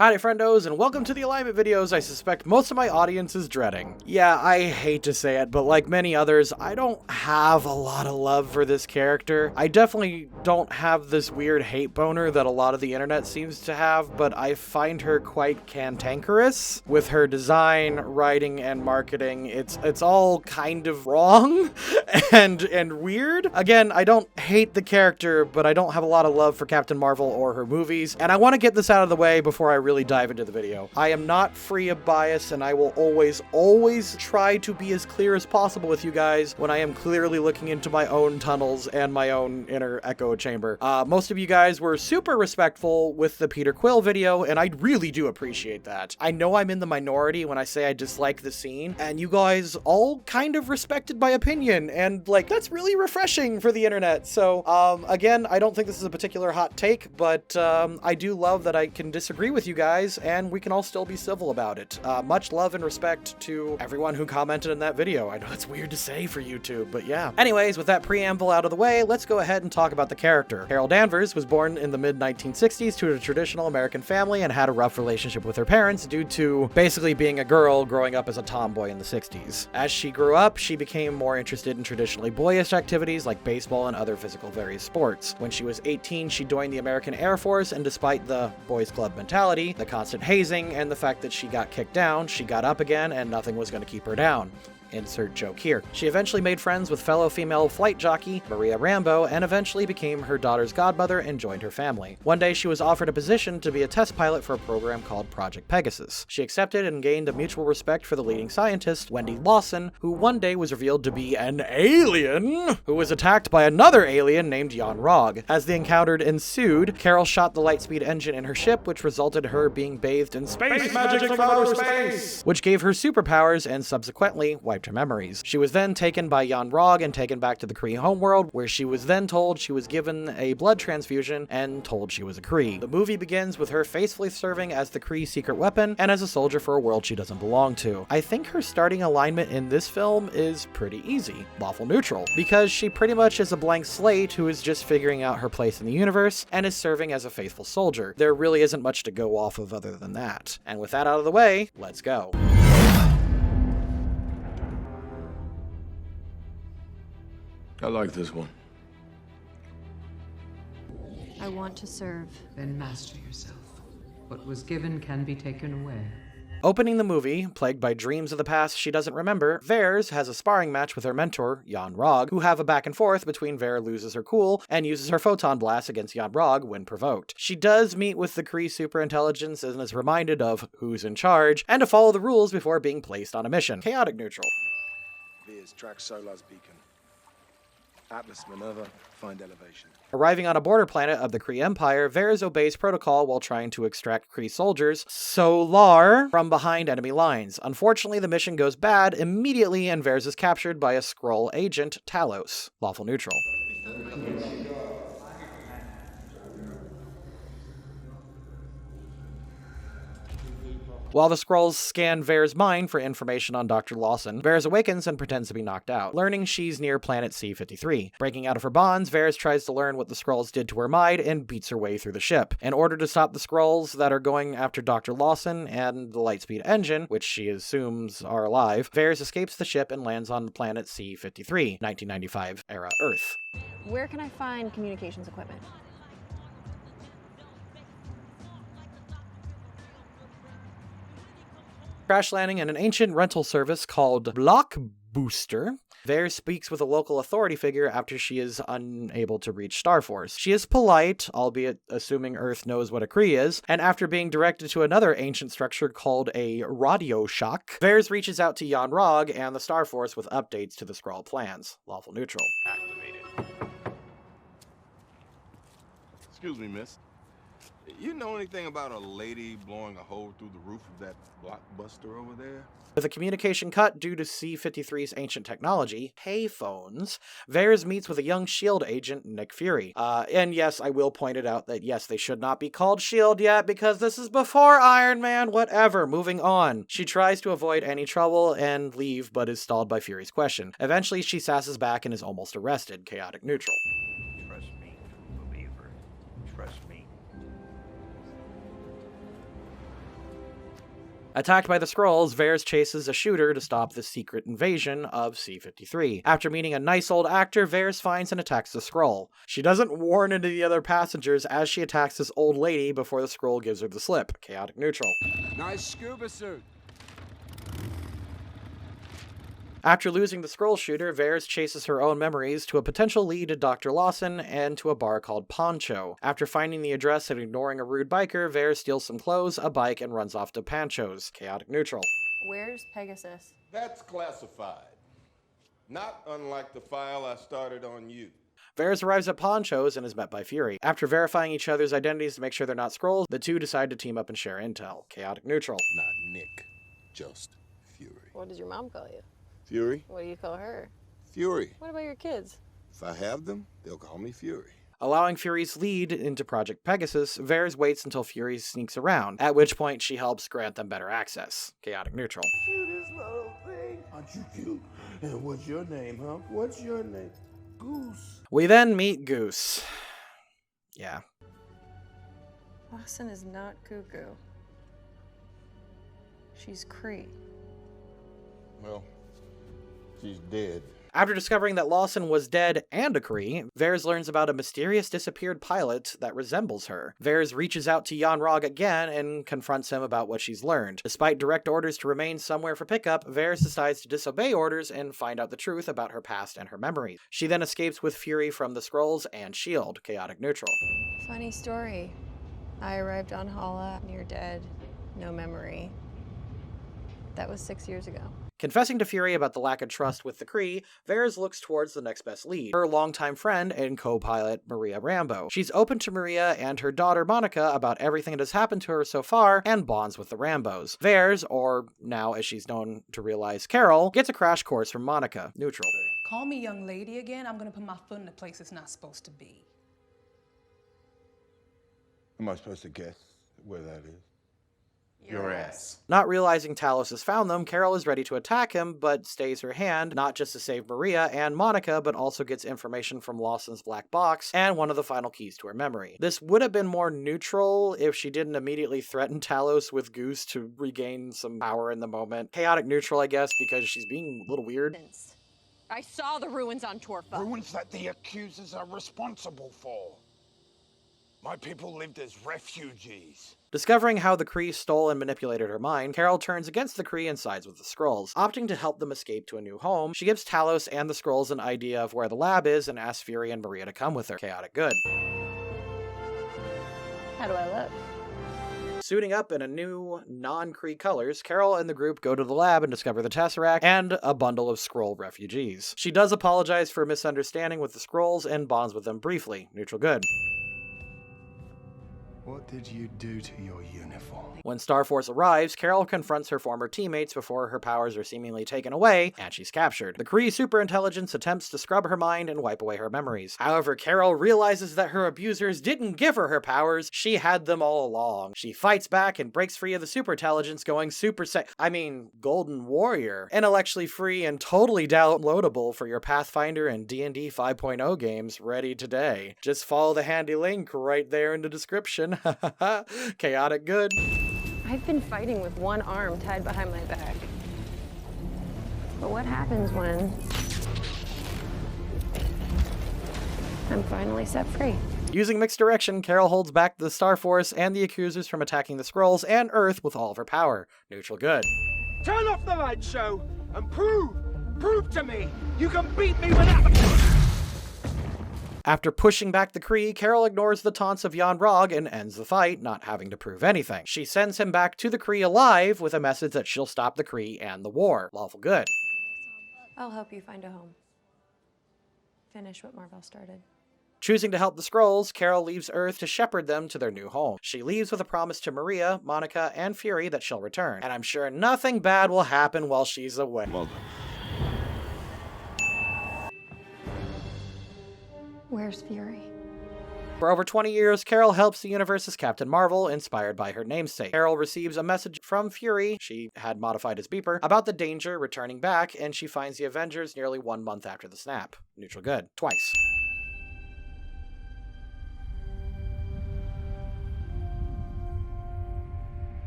Howdy friendos, and welcome to the alignment videos I suspect most of my audience is dreading. Yeah, I hate to say it, but like many others, I don't have a lot of love for this character. I definitely don't have this weird hate boner that a lot of the internet seems to have, but I find her quite cantankerous. With her design, writing, and marketing, it's all kind of wrong and weird. Again, I don't hate the character, but I don't have a lot of love for Captain Marvel or her movies, and I want to get this out of the way before I really dive into the video. I am not free of bias, and I will always try to be as clear as possible with you guys when I am clearly looking into my own tunnels and my own inner echo chamber. Most of you guys were super respectful with the Peter Quill video, and I really do appreciate that. I know I'm in the minority when I say I dislike the scene, and you guys all kind of respected my opinion, and like, that's really refreshing for the internet. So, again, I don't think this is a particular hot take, but I do love that I can disagree with you guys, and we can all still be civil about it. Much love and respect to everyone who commented in that video. I know it's weird to say for YouTube, but yeah. Anyways, with that preamble out of the way, let's go ahead and talk about the character. Carol Danvers was born in the mid-1960s to a traditional American family and had a rough relationship with her parents due to basically being a girl growing up as a tomboy in the 60s. As she grew up, she became more interested in traditionally boyish activities like baseball and other physical various sports. When she was 18, she joined the American Air Force, and despite the boys club mentality, the constant hazing, and the fact that she got kicked down, she got up again and nothing was going to keep her down. Insert joke here. She eventually made friends with fellow female flight jockey Maria Rambo and eventually became her daughter's godmother and joined her family. One day she was offered a position to be a test pilot for a program called Project Pegasus. She accepted and gained a mutual respect for the leading scientist, Wendy Lawson, who one day was revealed to be an alien who was attacked by another alien named Jan Rog. As the encounter ensued, Carol shot the lightspeed engine in her ship, which resulted in her being bathed in space magic from outer space, which gave her superpowers and subsequently wiped her memories. She was then taken by Jan Rog and taken back to the Kree homeworld, where she was then told she was given a blood transfusion and told she was a Kree. The movie begins with her faithfully serving as the Kree secret weapon and as a soldier for a world she doesn't belong to. I think her starting alignment in this film is pretty easy, lawful neutral, because she pretty much is a blank slate who is just figuring out her place in the universe and is serving as a faithful soldier. There really isn't much to go off of other than that. And with that out of the way, let's go. I like this one. I want to serve. Then master yourself. What was given can be taken away. Opening the movie, plagued by dreams of the past she doesn't remember, Vers has a sparring match with her mentor, Jan Rog, who have a back and forth between Vers loses her cool and uses her photon blast against Jan Rog when provoked. She does meet with the Kree superintelligence and is reminded of who's in charge, and to follow the rules before being placed on a mission. Chaotic neutral. Vers, track Solar's beacon. Atlas Minerva, find elevation. Arriving on a border planet of the Kree Empire, Vers obeys protocol while trying to extract Kree soldiers, Solar, from behind enemy lines. Unfortunately, the mission goes bad immediately and Vers is captured by a Skrull agent, Talos. Lawful neutral. While the Skrulls scan Vers' mind for information on Dr. Lawson, Vers awakens and pretends to be knocked out, learning she's near planet C-53. Breaking out of her bonds, Vers tries to learn what the Skrulls did to her mind and beats her way through the ship. In order to stop the Skrulls that are going after Dr. Lawson and the lightspeed engine, which she assumes are alive, Vers escapes the ship and lands on planet C-53, 1995 era Earth. Where can I find communications equipment? Crash landing in an ancient rental service called Blockbooster, Vers speaks with a local authority figure after she is unable to reach Starforce. She is polite, albeit assuming Earth knows what a Kree is, and after being directed to another ancient structure called a radio shock, Vers reaches out to Jan Rog and the Starforce with updates to the Skrull plans. Lawful neutral. Activated. Excuse me, miss. You know anything about a lady blowing a hole through the roof of that blockbuster over there? With a communication cut due to C-53's ancient technology, payphones, Vers meets with a young S.H.I.E.L.D. agent, Nick Fury. And yes, I will point it out that yes, they should not be called S.H.I.E.L.D. yet, because this is before Iron Man, whatever, moving on. She tries to avoid any trouble and leave, but is stalled by Fury's question. Eventually, she sasses back and is almost arrested, chaotic neutral. Trust me, believer. Trust me. Attacked by the Skrulls, Varys chases a shooter to stop the secret invasion of C-53. After meeting a nice old actor, Varys finds and attacks the Skrull. She doesn't warn any of the other passengers as she attacks this old lady before the Skrull gives her the slip. Chaotic neutral. Nice scuba suit. After losing the Skrull shooter, Varys chases her own memories to a potential lead to Dr. Lawson and to a bar called Pancho. After finding the address and ignoring a rude biker, Varys steals some clothes, a bike, and runs off to Pancho's. Chaotic neutral. Where's Pegasus? That's classified. Not unlike the file I started on you. Varys arrives at Pancho's and is met by Fury. After verifying each other's identities to make sure they're not Skrulls, the two decide to team up and share intel. Chaotic neutral. Not Nick, just Fury. What does your mom call you? Fury? What do you call her? Fury. What about your kids? If I have them, they'll call me Fury. Allowing Fury's lead into Project Pegasus, Varys waits until Fury sneaks around, at which point she helps grant them better access. Chaotic neutral. Cutest little thing. Aren't you cute? And what's your name, huh? What's your name? Goose. We then meet Goose. Yeah. Lawson is not cuckoo. She's Cree. Well, she's dead. After discovering that Lawson was dead and a Kree, Varys learns about a mysterious disappeared pilot that resembles her. Varys reaches out to Jan Rog again and confronts him about what she's learned. Despite direct orders to remain somewhere for pickup, Varys decides to disobey orders and find out the truth about her past and her memories. She then escapes with Fury from the Skrulls and S.H.I.E.L.D. Chaotic neutral. Funny story. I arrived on Hala, near dead, no memory. That was 6 years ago. Confessing to Fury about the lack of trust with the Kree, Varys looks towards the next best lead, her longtime friend and co-pilot Maria Rambeau. She's open to Maria and her daughter Monica about everything that has happened to her so far and bonds with the Rambeaus. Varys, or now as she's known to realize Carol, gets a crash course from Monica. Neutral. Call me young lady again, I'm gonna put my foot in a place it's not supposed to be. Am I supposed to guess where that is? Your ass. Not realizing Talos has found them, Carol is ready to attack him, but stays her hand, not just to save Maria and Monica, but also gets information from Lawson's black box and one of the final keys to her memory. This would have been more neutral if she didn't immediately threaten Talos with Goose to regain some power in the moment. Chaotic neutral, I guess, because she's being a little weird. I saw the ruins on Torfa. Ruins that the accusers are responsible for. My people lived as refugees. Discovering how the Kree stole and manipulated her mind, Carol turns against the Kree and sides with the Skrulls. Opting to help them escape to a new home, she gives Talos and the Skrulls an idea of where the lab is and asks Fury and Maria to come with her. Chaotic good. How do I look? Suiting up in a new, non-Kree colors, Carol and the group go to the lab and discover the Tesseract and a bundle of Skrull refugees. She does apologize for a misunderstanding with the Skrulls and bonds with them briefly. Neutral good. What did you do to your uniform? When Starforce arrives, Carol confronts her former teammates before her powers are seemingly taken away, and she's captured. The Kree superintelligence attempts to scrub her mind and wipe away her memories. However, Carol realizes that her abusers didn't give her her powers, she had them all along. She fights back and breaks free of the superintelligence, going Golden Warrior. Intellectually free and totally downloadable for your Pathfinder and D&D 5.0 games ready today. Just follow the handy link right there in the description. Chaotic good. I've been fighting with one arm tied behind my back. But what happens when I'm finally set free? Using mixed direction, Carol holds back the Starforce and the accusers from attacking the Skrulls and Earth with all of her power. Neutral good. Turn off the light show and prove to me you can beat me without the... After pushing back the Kree, Carol ignores the taunts of Jan Rog and ends the fight, not having to prove anything. She sends him back to the Kree alive with a message that she'll stop the Kree and the war. Lawful good. I'll help you find a home. Finish what Marvel started. Choosing to help the Skrulls, Carol leaves Earth to shepherd them to their new home. She leaves with a promise to Maria, Monica, and Fury that she'll return. And I'm sure nothing bad will happen while she's away. Well done. Where's Fury? For over 20 years, Carol helps the universe as Captain Marvel, inspired by her namesake. Carol receives a message from Fury, she had modified his beeper, about the danger returning back, and she finds the Avengers nearly 1 month after the snap. Neutral good. Twice.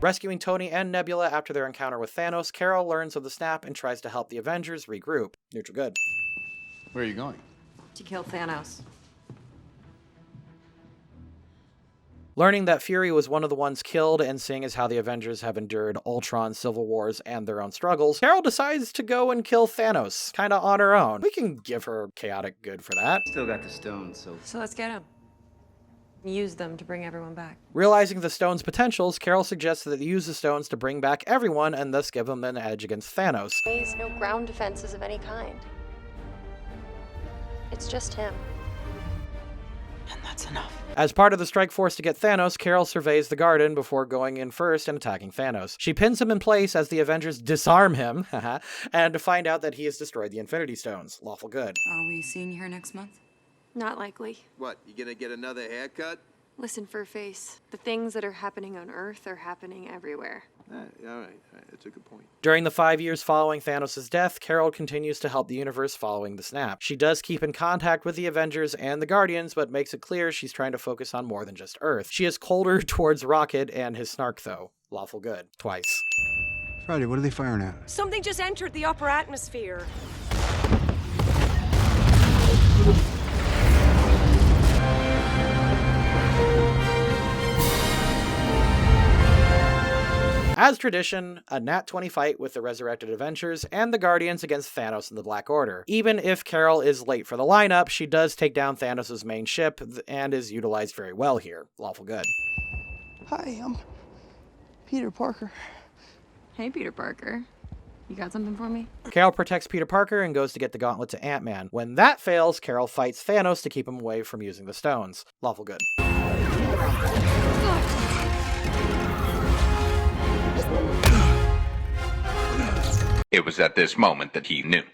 Rescuing Tony and Nebula after their encounter with Thanos, Carol learns of the snap and tries to help the Avengers regroup. Neutral good. Where are you going? To kill Thanos. Learning that Fury was one of the ones killed and seeing as how the Avengers have endured Ultron, Civil Wars, and their own struggles, Carol decides to go and kill Thanos, kinda on her own. We can give her chaotic good for that. Still got the stones, So let's get him. Use them to bring everyone back. Realizing the stone's potentials, Carol suggests that they use the stones to bring back everyone and thus give them an edge against Thanos. He's no ground defenses of any kind. It's just him. And that's enough. As part of the strike force to get Thanos, Carol surveys the garden before going in first and attacking Thanos. She pins him in place as the Avengers disarm him, and find out that he has destroyed the Infinity Stones. Lawful good. Are we seeing you here next month? Not likely. What, you gonna get another haircut? Listen, Furface. The things that are happening on Earth are happening everywhere. All right, that's a good point. During the 5 years following Thanos' death, Carol continues to help the universe following the snap. She does keep in contact with the Avengers and the Guardians, but makes it clear she's trying to focus on more than just Earth. She is colder towards Rocket and his snark, though. Lawful good. Twice. Friday, what are they firing at? Something just entered the upper atmosphere. As tradition, a Nat 20 fight with the resurrected Avengers and the Guardians against Thanos and the Black Order. Even if Carol is late for the lineup, she does take down Thanos' main ship and is utilized very well here. Lawful good. Hi, I'm Peter Parker. Hey, Peter Parker. You got something for me? Carol protects Peter Parker and goes to get the gauntlet to Ant-Man. When that fails, Carol fights Thanos to keep him away from using the stones. Lawful good. It was at this moment that he knew.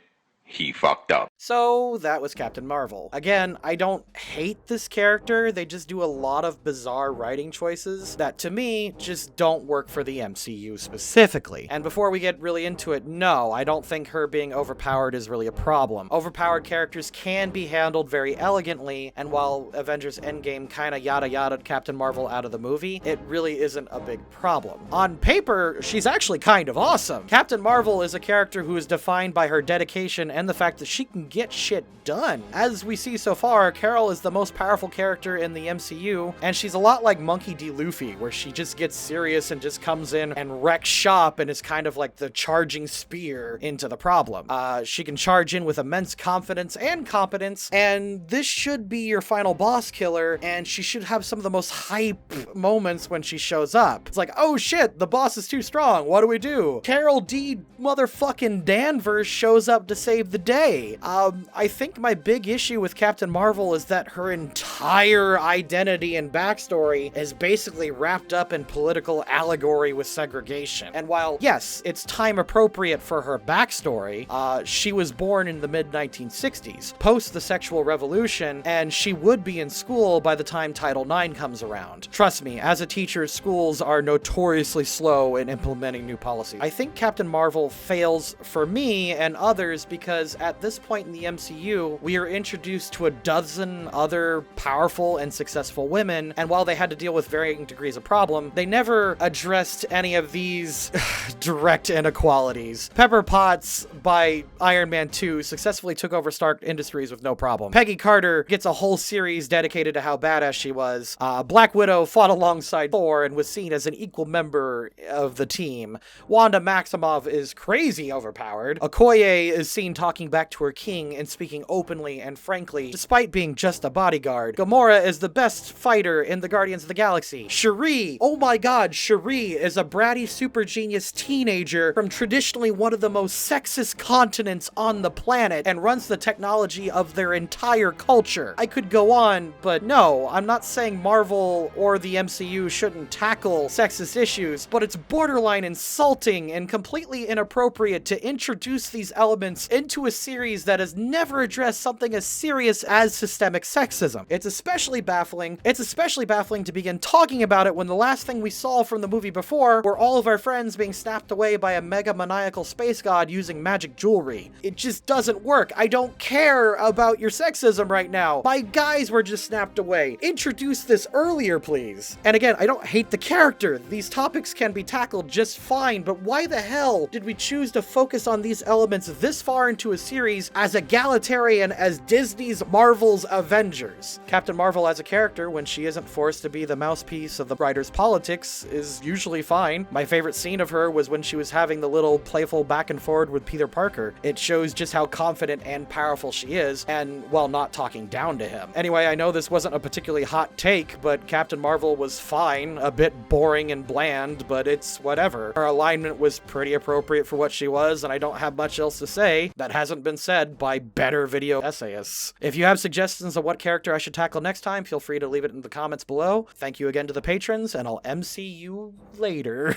He fucked up. So that was Captain Marvel. Again, I don't hate this character, they just do a lot of bizarre writing choices that to me just don't work for the MCU specifically. And before we get really into it, no, I don't think her being overpowered is really a problem. Overpowered characters can be handled very elegantly, and while Avengers Endgame kinda yada yada Captain Marvel out of the movie, it really isn't a big problem. On paper, she's actually kind of awesome. Captain Marvel is a character who is defined by her dedication and the fact that she can get shit done. As we see so far, Carol is the most powerful character in the MCU, and she's a lot like Monkey D. Luffy, where she just gets serious and just comes in and wrecks shop and is kind of like the charging spear into the problem. She can charge in with immense confidence and competence, and this should be your final boss killer, and she should have some of the most hype moments when she shows up. It's like, oh shit, the boss is too strong, what do we do? Carol D. motherfucking Danvers shows up to save the day. I think my big issue with Captain Marvel is that her entire identity and backstory is basically wrapped up in political allegory with segregation. And while, yes, it's time appropriate for her backstory, she was born in the mid-1960s, post the sexual revolution, and she would be in school by the time Title IX comes around. Trust me, as a teacher, schools are notoriously slow in implementing new policies. I think Captain Marvel fails for me and others because at this point in the MCU, we are introduced to a dozen other powerful and successful women, and while they had to deal with varying degrees of problem, they never addressed any of these direct inequalities. Pepper Potts, by Iron Man 2, successfully took over Stark Industries with no problem. Peggy Carter gets a whole series dedicated to how badass she was. Black Widow fought alongside Thor and was seen as an equal member of the team. Wanda Maximoff is crazy overpowered. Okoye is seen talking back to her king and speaking openly and frankly, despite being just a bodyguard. Gamora is the best fighter in the Guardians of the Galaxy. Shuri, oh my god, Shuri is a bratty super genius teenager from traditionally one of the most sexist continents on the planet and runs the technology of their entire culture. I could go on, but no, I'm not saying Marvel or the MCU shouldn't tackle sexist issues, but it's borderline insulting and completely inappropriate to introduce these elements into into a series that has never addressed something as serious as systemic sexism. It's especially baffling to begin talking about it when the last thing we saw from the movie before were all of our friends being snapped away by a mega maniacal space god using magic jewelry. It just doesn't work. I don't care about your sexism right now. My guys were just snapped away. Introduce this earlier, please. And again, I don't hate the character. These topics can be tackled just fine, but why the hell did we choose to focus on these elements this far into a series as egalitarian as Disney's Marvel's Avengers? Captain Marvel as a character, when she isn't forced to be the mouthpiece of the writer's politics, is usually fine. My favorite scene of her was when she was having the little playful back and forward with Peter Parker. It shows just how confident and powerful she is, and while not talking down to him. Anyway, I know this wasn't a particularly hot take, but Captain Marvel was fine, a bit boring and bland, but it's whatever. Her alignment was pretty appropriate for what she was, and I don't have much else to say that hasn't been said by better video essayists. If you have suggestions of what character I should tackle next time, feel free to leave it in the comments below. Thank you again to the patrons, and I'll MC you later.